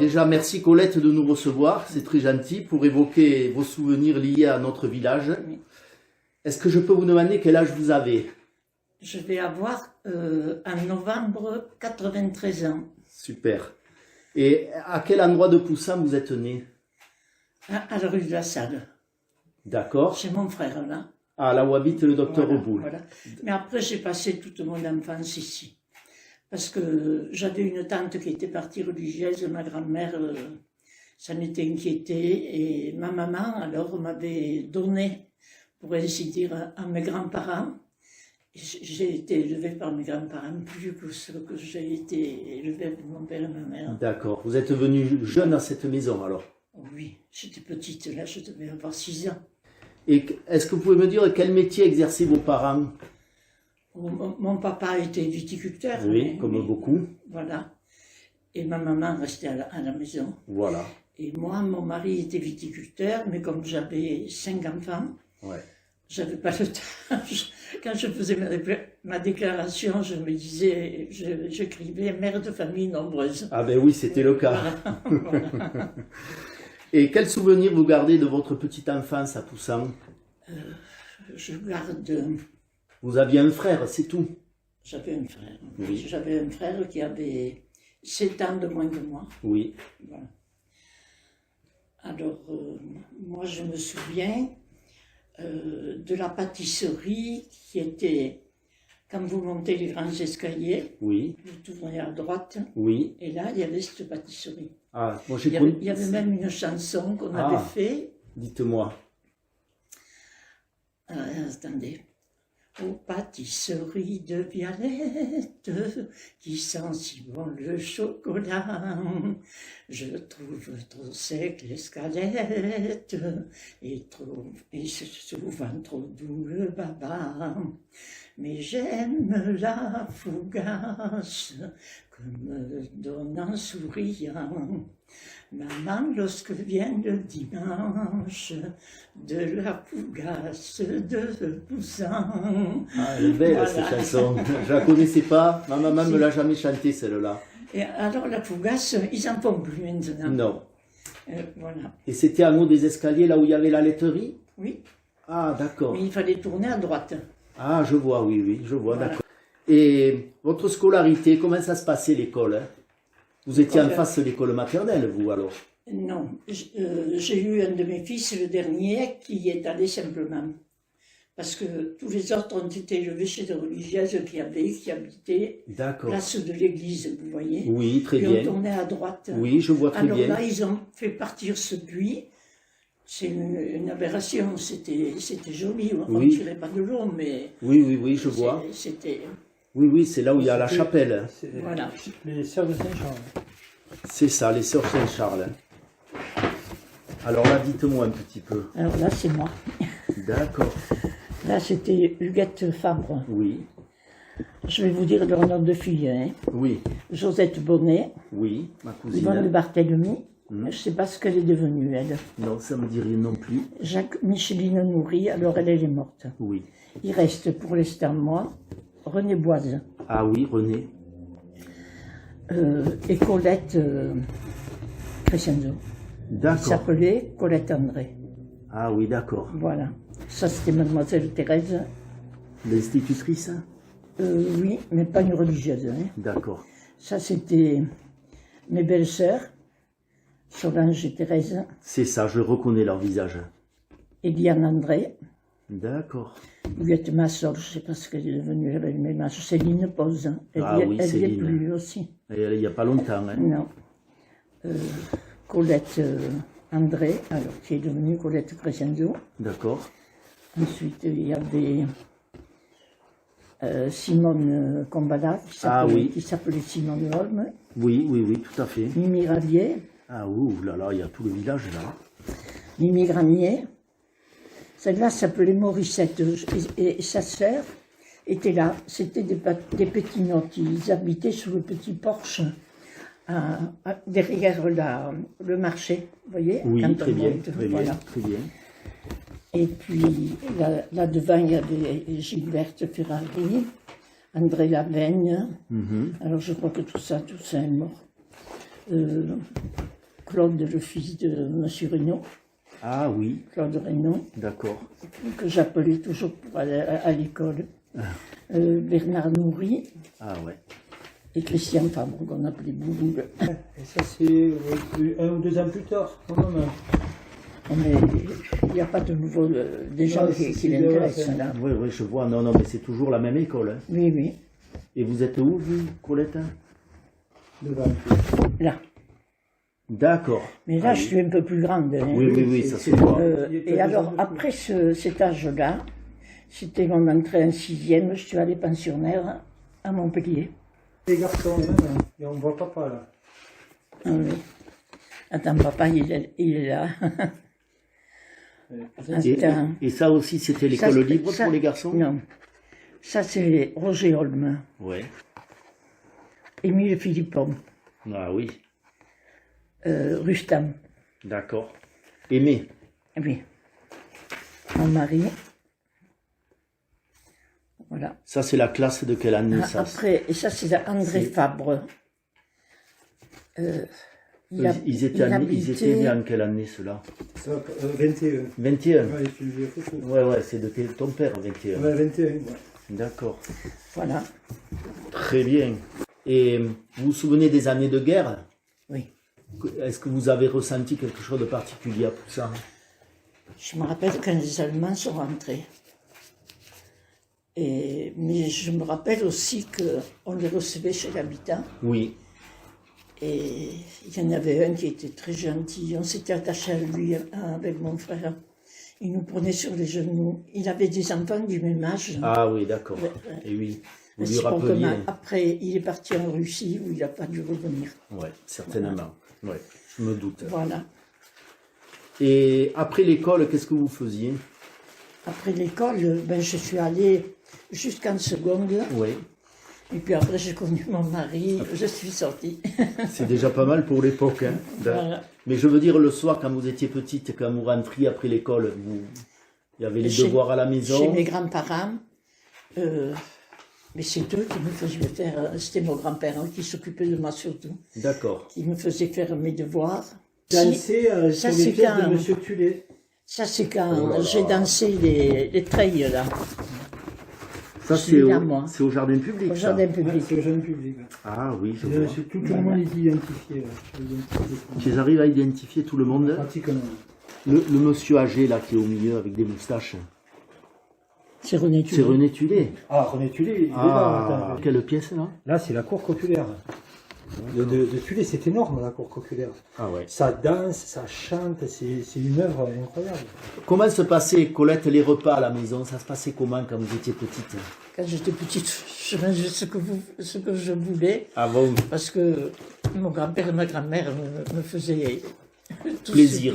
déjà, merci Colette de nous recevoir, c'est très gentil pour évoquer vos souvenirs liés à notre village. Oui. Est-ce que je peux vous demander quel âge vous avez? Je vais avoir en novembre 93 ans. Super. Et à quel endroit de Poussin vous êtes né? À la rue de la Salle. D'accord. Chez mon frère, là. Ah, là où habite le docteur Voilà, Reboul. voilà. Mais après, j'ai passé toute mon enfance ici. Parce que j'avais une tante qui était partie religieuse, ma grand-mère s'en était inquiétée. Et ma maman, alors, m'avait donné, pour ainsi dire, à mes grands-parents. J'ai été élevée par mes grands-parents plus que ce que j'ai été élevée avec mon père et ma mère. D'accord. Vous êtes venu jeune à cette maison alors? Oui, j'étais petite, là, je devais avoir 6 ans. Et est-ce que vous pouvez me dire quel métier exerçaient vos parents? Mon papa était viticulteur. Oui, comme beaucoup. Voilà. Et ma maman restait à la maison. Voilà. Et moi, mon mari était viticulteur, mais comme j'avais 5 enfants, Ouais. j'avais pas le temps. Quand je faisais ma déclaration, je me disais, j'écrivais mère de famille nombreuse. Ah ben oui, c'était le cas. Voilà. Voilà. Et quel souvenir vous gardez de votre petite enfance à Poussin? Je garde... Vous aviez un frère, c'est tout? J'avais un frère. Oui. J'avais un frère qui avait 7 ans de moins que moi. Oui. Voilà. Alors, moi, je me souviens de la pâtisserie qui était, quand vous montez les grands escaliers, Oui. vous tournez à droite, Oui. et là, il y avait cette pâtisserie. Ah, moi j'ai Il y avait même une chanson qu'on avait fait. Dites-moi. Attendez. Aux pâtisseries de Violette, qui sent si bon le chocolat, je trouve trop sec l'escalette, et souvent trop doux le baba. Mais j'aime la fougasse que me donne en souriant maman lorsque vient le dimanche de la fougasse de Poussin. Ah, elle est belle Voilà. cette chanson. Je la connaissais pas. Ma maman Si. me l'a jamais chantée celle-là. Et alors la fougasse, ils en font plus maintenant. Non. Voilà. Et c'était en haut des escaliers là où il y avait la laiterie? Oui, Ah d'accord. mais il fallait tourner à droite. Ah je vois, oui, oui, je vois, Voilà. d'accord. Et votre scolarité, comment ça se passait l'école, hein? Vous étiez en face de l'école maternelle, vous alors? Non, j'ai eu un de mes fils, le dernier, qui y est allé simplement. Parce que tous les autres ont été élevés chez des religieuses qui habitaient D'accord. place de l'église, vous voyez. Oui, très Puis bien. on tournait à droite. Oui, je vois très Alors bien. là, ils ont fait partir ce puits. C'est une aberration, c'était joli, on ne Oui. tirait pas de l'eau, mais Oui, oui, oui, je vois. c'était... Oui, oui, c'est là où il y a la chapelle. Voilà. Les sœurs de Saint-Charles. C'est ça, les sœurs Saint-Charles. Alors là, dites-moi un petit peu. Alors là, c'est moi. D'accord. Là, c'était Huguette Fabre. Oui, Je vais vous dire leur nom de fille. Hein. oui, Josette Bonnet, oui, ma Yvonne de cousine. Barthélemy. Je ne sais pas ce qu'elle est devenue, elle. Non, ça me dit rien non plus. Micheline Nourri, alors elle est morte. Oui. Il reste pour l'instant moi, René Boise Ah oui, René. et Colette Crescenzo. Il D'accord. s'appelait Colette André. Ah oui, d'accord. Voilà. Ça, c'était Mademoiselle Thérèse. L'institutrice, hein? Oui, mais pas une religieuse. Hein. D'accord. Ça, c'était mes belles-sœurs, Solange et Thérèse, C'est ça, je reconnais leur visage. et Diane André, D'accord. Huguette Massol, je ne sais pas ce qu'elle est devenue avec mes masses, Céline Pose, elle Ah y est, oui, elle y est Céline. plus aussi. Et il n'y a pas longtemps, hein? Non. Colette André, alors qui est devenue Colette Crescenzo. D'accord. Ensuite, il y avait Simone Combala, Ah oui. qui s'appelait Simone Holm, Oui, oui, oui, tout à fait. Mimi Ravier, Ah ouh là là, il y a tout le village là. Mimi Granier. Celle-là s'appelait Morissette et sa sœur était là. C'était des petits notes. Ils habitaient sous le petit porche derrière le marché. Vous voyez? Oui, quand très on bien, monte, très voilà. bien, très bien. Et puis là devant, il y avait Gilberte Ferrari, André Laveigne. Alors je crois que tout ça est mort. Claude, le fils de M. Reynaud, Ah oui, Claude Reynaud, d'accord. que j'appelais toujours pour aller à l'école. Bernard Nourri Ah ouais. et Christian Fabre, qu'on appelait Bouboule. Et ça, c'est 1 ou 2 ans plus tard, quand même. Mais il n'y a pas de nouveau, des gens Ouais, qui c'est l'intéressent bien, là. Oui, oui, je vois. Non, non, mais c'est toujours la même école. Hein. Oui, oui, Et vous êtes où, vous, Colette? Devant. là. D'accord. Mais là, Ah je oui. suis un peu plus grande. Hein. Oui, oui, oui, ça se voit. Et alors, après cet âge-là, c'était mon entrée en 6e, je suis allée pensionnaire à Montpellier. Les garçons, hein, et on voit papa là. Ah oui. Attends, papa, il est là. Et, Attends. et ça aussi, c'était Ça, l'école libre ça- pour les garçons? Non. Ça, c'est Roger Holm, Ouais. Émile Philippon, Ah oui, Rustam. d'accord. Aimé. Oui. Mon mari. Voilà. Ça, c'est la classe de quelle année, Ah, ça? après, et ça, c'est André C'est- Fabre. Ils étaient nés en quelle année, ceux-là? Ça, 21. 21. Ouais, tu lui as photo. Ouais, ouais, c'est de ton père, 21. Ouais, 21. Ouais. D'accord. Voilà. Très bien. Et vous vous souvenez des années de guerre? Oui. Est-ce que vous avez ressenti quelque chose de particulier à tout ça? Je me rappelle quand les Allemands sont rentrés. Mais je me rappelle aussi qu'on les recevait chez l'habitant. Oui. Et il y en avait un qui était très gentil. On s'était attaché à lui avec mon frère. Il nous prenait sur les genoux. Il avait des enfants du même âge. Ah oui, d'accord. Ouais, ouais. Et oui, vous lui C'est pour que rappeliez. après, il est parti en Russie où il n'a pas dû revenir. Oui, certainement. Ouais, je me doute. Voilà. Et après l'école, qu'est-ce que vous faisiez? Après l'école, ben, je suis allée jusqu'en seconde. Oui, Et puis après, j'ai connu mon mari. Je suis sortie. c'est déjà pas mal pour l'époque. Hein. Voilà. Mais je veux dire, le soir, quand vous étiez petite, quand vous rentriez après l'école, il y avait les Chez- devoirs à la Chez maison. mes grands-parents. Mais c'est eux qui me faisaient faire. C'était mon grand-père hein, qui s'occupait de moi surtout. D'accord. Qui me faisait faire mes devoirs. Danser ça, sur les c'est pièces quand- de Monsieur Tulé. Ça, c'est quand Oh là là. j'ai dansé les treilles, là, Ça, Celui-là, moi. c'est au jardin public. au ça. jardin Ouais, public. c'est le jeune public. Ah oui, je vois. Tout le monde est identifié. Là. Ils arrivent à identifier tout le monde. Pratiquement. Le monsieur âgé, là, qui est au milieu, avec des moustaches, C'est René c'est Tully. René Tulé. Ah, René Tulé, il est là. Ah, attends. quelle pièce, là? Là, c'est la cour copulaire. De Tulé, c'est énorme, la cour copulaire. Ah ouais. Ça danse, ça chante, c'est une œuvre incroyable. Comment se passaient, Colette, les repas à la maison? Ça se passait comment quand vous étiez petite? Quand j'étais petite, je mangeais ce que je voulais, Avant, parce que mon grand-père et ma grand-mère me faisaient tout Plaisir.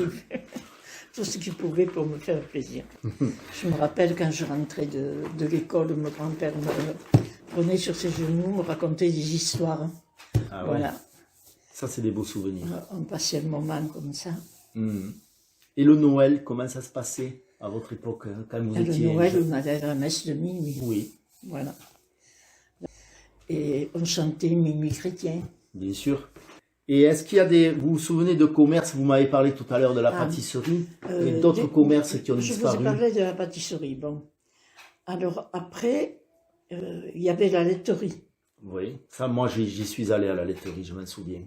tout ce qu'ils pouvaient pour me faire plaisir. Je me rappelle quand je rentrais de l'école, mon grand-père me prenait sur ses genoux, me racontait des histoires. ah ouais. Voilà. Ça, c'est des beaux souvenirs. On passait un moment comme ça. Mhm. Et le Noël, comment ça se passait à votre époque, hein, quand vous Et le étiez Noël, jeune? on allait à la messe de minuit. Oui, Voilà. Et on chantait Mimi Chrétien. bien sûr. Et est-ce qu'il y a des... Vous vous souvenez de commerces? Vous m'avez parlé tout à l'heure de la Ah, pâtisserie. Et d'autres des- commerces qui ont Je vous disparu. ai parlé de la pâtisserie. Bon. Alors après, il y avait la laiterie. Oui, ça, moi, j'y suis allé à la laiterie, je m'en souviens.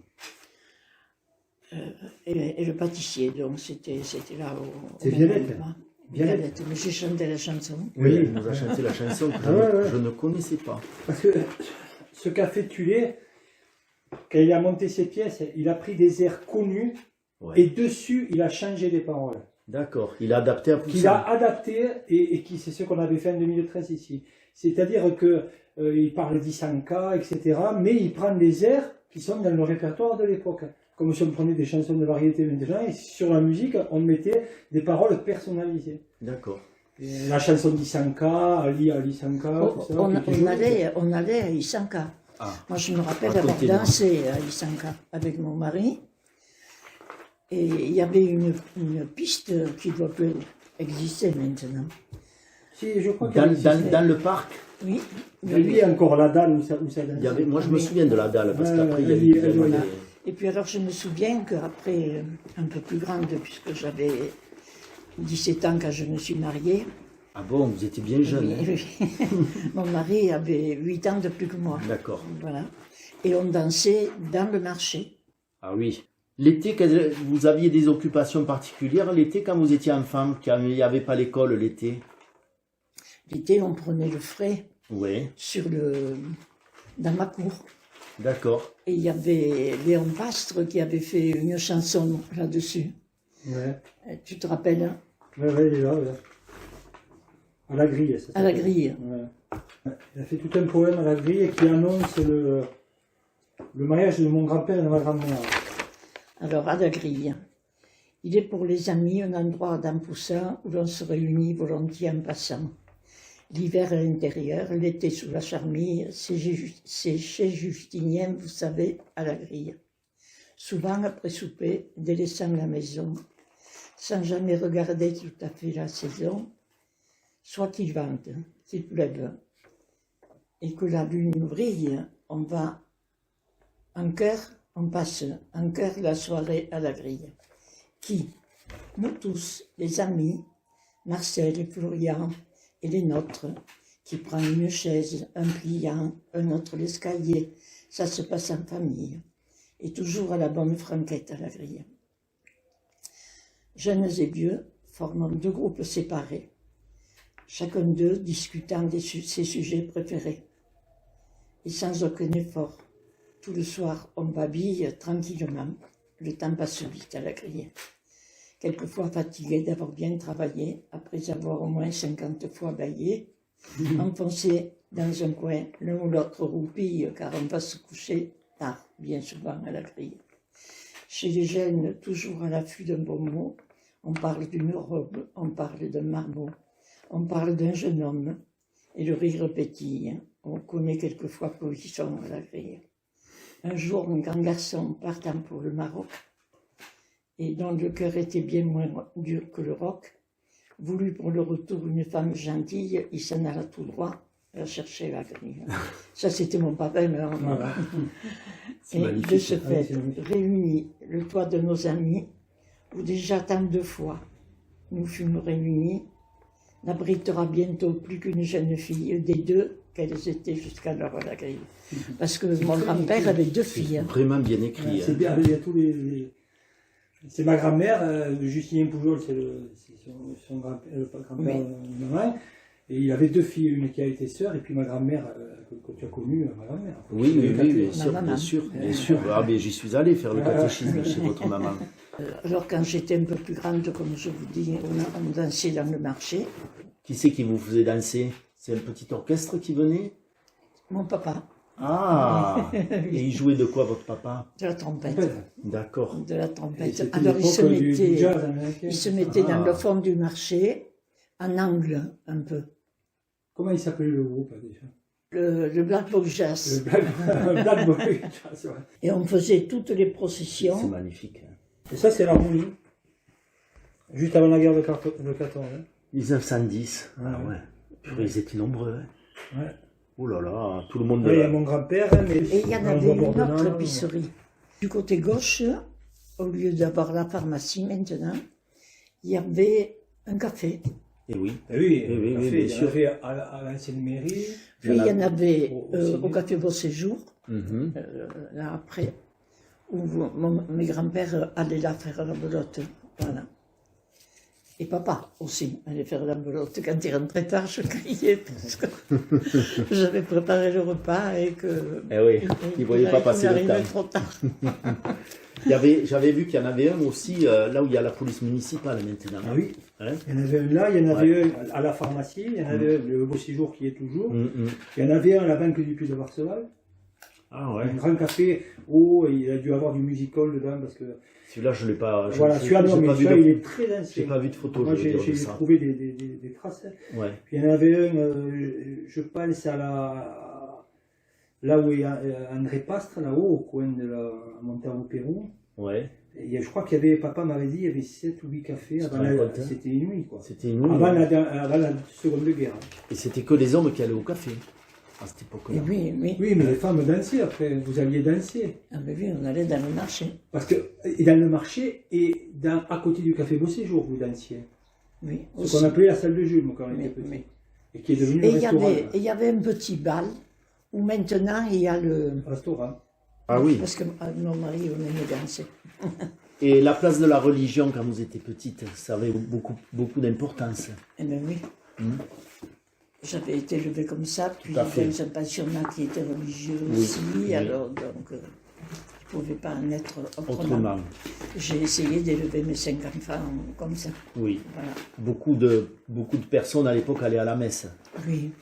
Et le pâtissier, donc c'était là au C'est au Violette. moment. Violette. Violette. Mais j'ai chanté la chanson. Oui, il nous a chanté la chanson que Ah ouais, ouais. je ne connaissais pas. Parce que ce qu'a fait Tulé, quand il a monté ses pièces, il a pris des airs connus Ouais. et dessus, il a changé les paroles. D'accord, il a adapté à tout Qu'il a ça. adapté et qui c'est ce qu'on avait fait en 2013 ici. C'est-à-dire que il parle d'Isanka, etc. Mais il prend des airs qui sont dans le répertoire de l'époque. Comme si on prenait des chansons de variété maintenant, et sur la musique, on mettait des paroles personnalisées. D'accord. Et la chanson d'Isanka, Ali Sanka, tout ça. qui était jolie. On allait à Isanka. Ah, Moi, je me rappelle avoir Racontez-nous. dansé à Isanka avec mon mari. Et il y avait une piste qui doit plus exister maintenant. Si, je crois dans, qu'il existait. dans le parc, Oui. Il y a encore la dalle où ça il y avait, moi je me Oui. souviens de la dalle, parce Ouais, qu'après il y elle avait y est, évidemment elle y est. des- Et puis alors je me souviens qu'après, un peu plus grande, puisque j'avais 17 ans quand je me suis mariée. Ah bon, vous étiez bien jeune. Oui, oui. Mon mari avait 8 ans de plus que moi. D'accord. Voilà. Et on dansait dans le marché. Ah oui. L'été, vous aviez des occupations particulières l'été quand vous étiez enfant, quand il n'y avait pas l'école l'été? L'été, on prenait le frais Oui. dans ma cour. D'accord. Et il y avait Léon Pastre qui avait fait une chanson là-dessus. Ouais. Tu te rappelles, hein? Ouais, il est là, ouais. À la grille, ça À la s'appelle. grille. Ouais. Il a fait tout un poème à la grille qui annonce le mariage de mon grand-père et de ma grand-mère. Alors, à la grille. Il est pour les amis un endroit d'un poussin où l'on se réunit volontiers en passant. L'hiver à l'intérieur, l'été sous la charmille, c'est chez Justinien, vous savez, à la grille. Souvent après souper, délaissant la maison, sans jamais regarder tout à fait la saison, soit qu'il vente, qu'il pleuve, et que la lune brille, on va en cœur, on passe en cœur la soirée à la grille. Qui, nous tous, les amis, Marcel et Florian, et les nôtres, qui prend une chaise, un pliant, un autre l'escalier, ça se passe en famille, et toujours à la bonne franquette à la grille. Jeunes et vieux forment 2 groupes séparés, chacun d'eux discutant ses sujets préférés. Et sans aucun effort, tout le soir on babille tranquillement, le temps passe vite à la grille. Quelquefois fatigué d'avoir bien travaillé, après avoir au moins 50 fois baillé, enfoncé dans un coin, l'un ou l'autre roupille, car on va se coucher tard, bien souvent à la grille. Chez les jeunes, toujours à l'affût d'un bon mot, on parle d'une robe, on parle d'un marmot, on parle d'un jeune homme, et le rire pétille, on connaît quelquefois Polisson à la grille. Un jour, un grand garçon partant pour le Maroc, et dont le cœur était bien moins dur que le roc, voulut pour le retour une femme gentille, il s'en alla tout droit, la chercher à la grille. Ça, c'était mon papa, mais Voilà. C'est et magnifique. de ce Ah oui, fait, c'est magnifique. réunis le toit de nos amis, où déjà tant de fois nous fûmes réunis, n'abritera bientôt plus qu'une jeune fille des 2 qu'elles étaient jusqu'alors à la grille. Parce que mon grand-père avait 2 filles. C'est vraiment bien écrit. C'est bien, il y a tous les... C'est ma grand-mère, Justinien Poujol, c'est son grand-père, le grand-père de maman. Et il avait 2 filles, une qui a été sœur, et puis ma grand-mère, que tu as connue, ma grand-mère. Oui, oui, oui, bien sûr, maman. bien sûr, bien sûr. Ah, mais j'y suis allé faire le catéchisme chez votre maman. Alors quand j'étais un peu plus grande, comme je vous dis, on dansait dans le marché. Qui c'est qui vous faisait danser? C'est un petit orchestre qui venait? Mon papa, Ah! Et il jouait de quoi, votre papa? de la trompette. D'accord. De la Et trompette. c'était Alors l'époque du jazz américain. il se mettait dans Ah. le fond du marché, en angle un peu. Comment il s'appelait le groupe déjà? Le Black Box Jazz. Le Black Boy Jazz, ouais. Et on faisait toutes les C'est processions. magnifique. Et ça, c'est l'harmonie. Juste avant la guerre de 14. Hein. 1910. Ah Ouais. ouais. Purée, ils étaient nombreux. Hein. Ouais. Oh là là, tout le monde. Ouais, il y a mon grand-père, hein, mais Et il y en on avait voit une Bordelin, autre là, épicerie. Du côté gauche, au lieu d'avoir la pharmacie maintenant, il y avait un café. Et oui. Ah oui, Oui, oui, café, oui, il bien y en sûr. avait à l'ancienne mairie. Puis il y en avait au au ciné. café Beau Séjour, Mhm. là après, où mes grands-pères allaient là faire la belote. Voilà. Et papa aussi allait faire la belote. Quand il rentrait tard, je criais parce que j'avais préparé le repas et que. Eh oui, il ne voyait pas passer le arrivait temps. trop tard. J'avais vu qu'il y en avait un aussi là où il y a la police municipale maintenant. Ah oui, Hein? il y en avait un là, il y en avait un à la pharmacie, il y en avait un, le Beau Séjour qui est toujours. Il y en avait un à la Banque du Puy de Varseval. Ah ouais. Un grand café, il a dû avoir du musical dedans parce que. Celui-là, je ne l'ai pas. Voilà, celui-là, non, mais celui-là, il est très ancien. J'ai pas vu de photo, Moi, je veux j'ai dire, de j'ai ça. trouvé des traces. Ouais. Puis il y en avait un, je pense, là où il y a André Pastre, là-haut, au coin de la montagne au Pérou. Ouais. Et je crois qu'il y avait, papa m'avait dit, il y avait 7 ou 8 cafés. Tu te Avant rends compte, hein? c'était inouï, quoi. C'était inouï. Avant ouais. la Seconde Guerre. Et c'était que les hommes qui allaient au café. à cette Et époque-là. oui, oui. Oui, mais les femmes dansaient après, vous alliez danser. Ah ben oui, on allait dans le marché. Parce que, et dans le marché, et à côté du café Bossé-Jour, vous dansiez. Oui, Ce aussi. qu'on appelait la salle de Jules, moi, quand on Oui, était petit. oui. Et qui est devenu Et le restaurant. il y avait un petit bal où maintenant il y a le... Restaurant. Ah oui. Parce que mon mari, on aimait danser. Et la place de la religion quand vous étiez petite, ça avait beaucoup d'importance. Eh bien oui. Hmm. J'avais été élevée comme ça, puis à fait. dans un pensionnat qui était religieux Oui, aussi, oui. alors donc il ne pouvait pas en être autrement. Autrement, J'ai essayé d'élever mes 5 enfants comme ça. oui. Voilà. Beaucoup de personnes à l'époque allaient à la messe. Oui.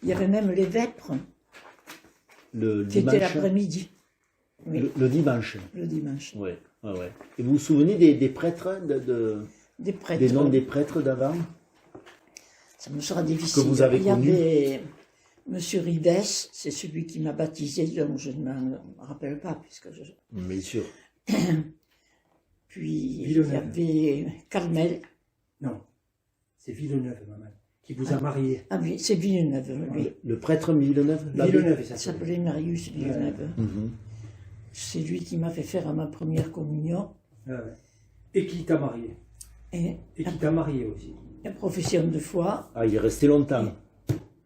Il y avait même les vêpres, Le qui étaient dimanche. l'après-midi. Oui, Le dimanche. le dimanche. Ouais, ouais, ouais. Et vous vous souvenez des prêtres, Des prêtres. des noms des prêtres d'avant? Ça me sera difficile. Que vous avez Il y connu. avait Monsieur Ribes, c'est celui qui m'a baptisé, donc je ne m'en rappelle pas, puisque je... Bien sûr. Puis il y Villeneuve. avait Carmel. Non. C'est Villeneuve, maman, qui vous a marié. Ah oui, c'est Villeneuve, oui. Le prêtre Villeneuve? l'abbé Villeneuve, Il ça s'appelait Marius Villeneuve. Mhm. C'est lui qui m'a fait faire à ma première communion. Ouais, ouais. Et qui t'a marié. Et Et qui t'a marié aussi. la profession de foi, Ah, il est resté longtemps.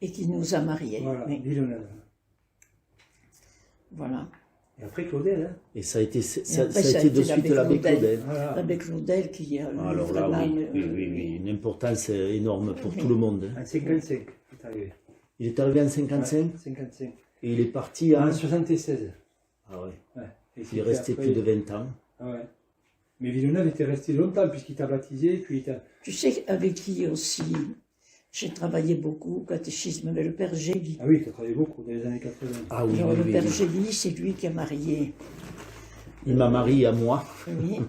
et qui nous a mariés. Voilà, Oui, Villeneuve. voilà. Et après Claudel, hein. Et ça a été, ça, après, ça a été de suite l'abbé Claudel. Voilà. L'abbé Claudel qui a eu Alors là, vraiment oui, une importance énorme pour tout le monde. En 55, il est arrivé. Il est arrivé en 55 Ouais, 55. et il est parti en... En 76. Ah ouais. Ouais. Et Il est c'était resté après- plus de 20 ans. Ah ouais. Mais Villeneuve était resté longtemps puisqu'il t'a baptisé, puis il t'a... Tu sais avec qui aussi j'ai travaillé beaucoup, catéchisme avec le père Gély. Ah oui, tu as travaillé beaucoup dans les années 80. Ah oui, Alors oui, le oui, père oui. Gély, c'est lui qui a marié. Il m'a marié à moi. Oui.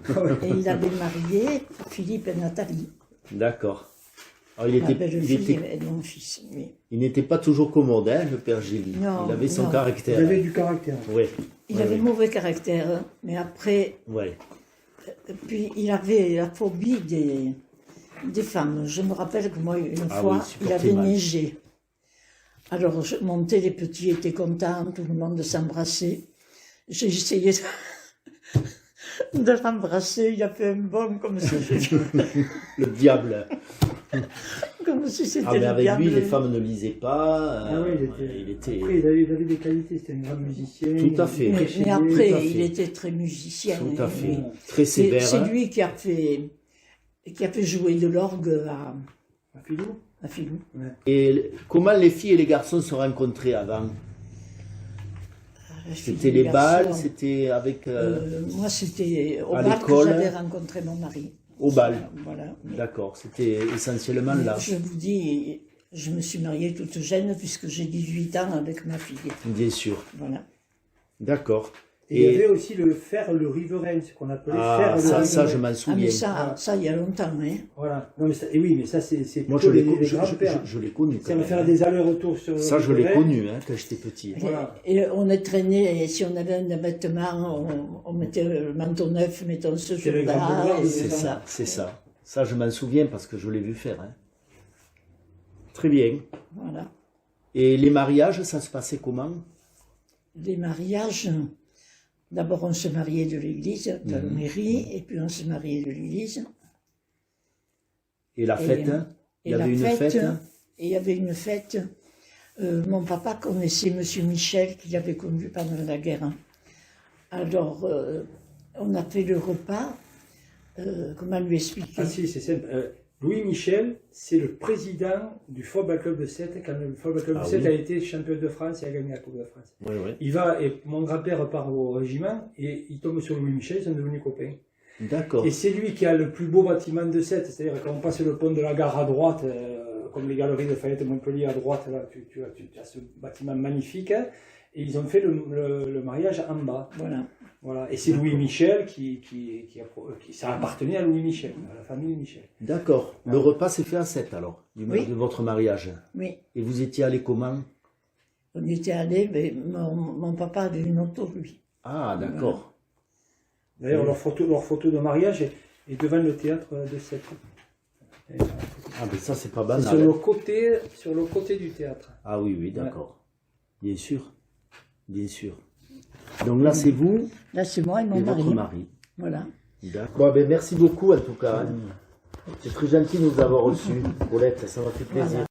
Et il avait marié Philippe et Nathalie. D'accord. Alors, Ma belle-fille et mon fils. Oui. il n'était pas toujours commode, hein, le père Gély. Non, Il avait son non. Il caractère. avait du caractère. Oui. Il avait mauvais caractère, hein, mais après, Ouais. puis il avait la phobie des femmes. Je me rappelle que moi, une Ah fois, oui, il supportait avait mal. neigé. Alors je montais, les petits étaient contents, tout le monde s'embrassait. J'ai essayé de l'embrasser, il a fait un bond comme si, Le diable. comme si c'était Ah, mais le avec diable. lui, les femmes ne lisaient pas. Ah oui, il était Après, il avait des qualités, c'était un grand musicien. Tout à fait. il Mais, prêchait mais bien. après, tout à fait. il était très musicien. tout à fait. oui. Très C'est sévère. c'est hein. lui qui a fait jouer de l'orgue À Filou. à Filou. Et comment les filles et les garçons se rencontraient avant? C'était les balles, c'était avec... Moi, c'était au à bal que l'école. j'avais rencontré mon mari. Au bal. Voilà. D'accord, c'était essentiellement Mais là. je vous dis, je me suis mariée toute jeune puisque j'ai 18 ans avec ma fille. Bien sûr. Voilà. D'accord. Et il y avait aussi le fer le riverain, ce qu'on appelait Ah, fer le ça, riverain. ça, je m'en Ah, souviens. mais ça, il y a longtemps, hein. Voilà. Non, mais ça, et oui, mais ça, c'est Moi, je plutôt l'ai les grands-pères. je l'ai connu. quand Ça va même, faire hein. des allers-retours sur le Ça, je l'ai riverain. connu hein, quand j'étais petit. Voilà. Et on est traîné, et si on avait un vêtement, on mettait le manteau neuf, mettons ce C'est le grand jour-là. boulevard, et C'est ça. ça, c'est ça. Ça, je m'en souviens parce que je l'ai vu faire. hein. Très bien. Voilà. Et les mariages, ça se passait comment? Les mariages, d'abord on se mariait de l'église, de la mairie, et puis on se mariait de l'église. Et la fête hein? Il y avait une fête hein? Et il y avait une fête. Mon papa connaissait M. Michel, qui l'avait connu pendant la guerre. Alors, on a fait le repas. Comment lui expliquer? Ah si, c'est simple. Louis Michel, c'est le président du Football Club de Sète, quand le Football Club de Ah Sète oui. a été champion de France et a gagné la Coupe de France. Oui, oui. Il va, et mon grand-père part au régiment, et il tombe sur Louis Michel, ils sont devenus copains. D'accord. Et c'est lui qui a le plus beau bâtiment de Sète, c'est-à-dire quand on passe le pont de la gare à droite, comme les galeries de Fayette et Montpellier à droite, là, tu as ce bâtiment magnifique, hein, et ils ont fait le mariage en bas. Voilà. Voilà. Et c'est Louis Michel qui ça appartenait à Louis Michel, à la famille Michel. D'accord. Le repas s'est fait à 7 alors, Oui. de votre mariage. Oui. Et vous étiez allé comment? On y était allés, mais mon papa avait une auto, lui. Ah, d'accord. D'ailleurs, leur photo de mariage est devant le théâtre de Sète. Ah, mais ça, c'est pas C'est banal. sur le côté du théâtre. Ah oui, oui, d'accord. Bien sûr. Bien sûr. Donc là, c'est vous Là, c'est moi et et mon votre mari. mari. Voilà. Bon, ben, merci beaucoup en tout cas. C'est très gentil de nous avoir reçus. Paulette, ça m'a fait plaisir.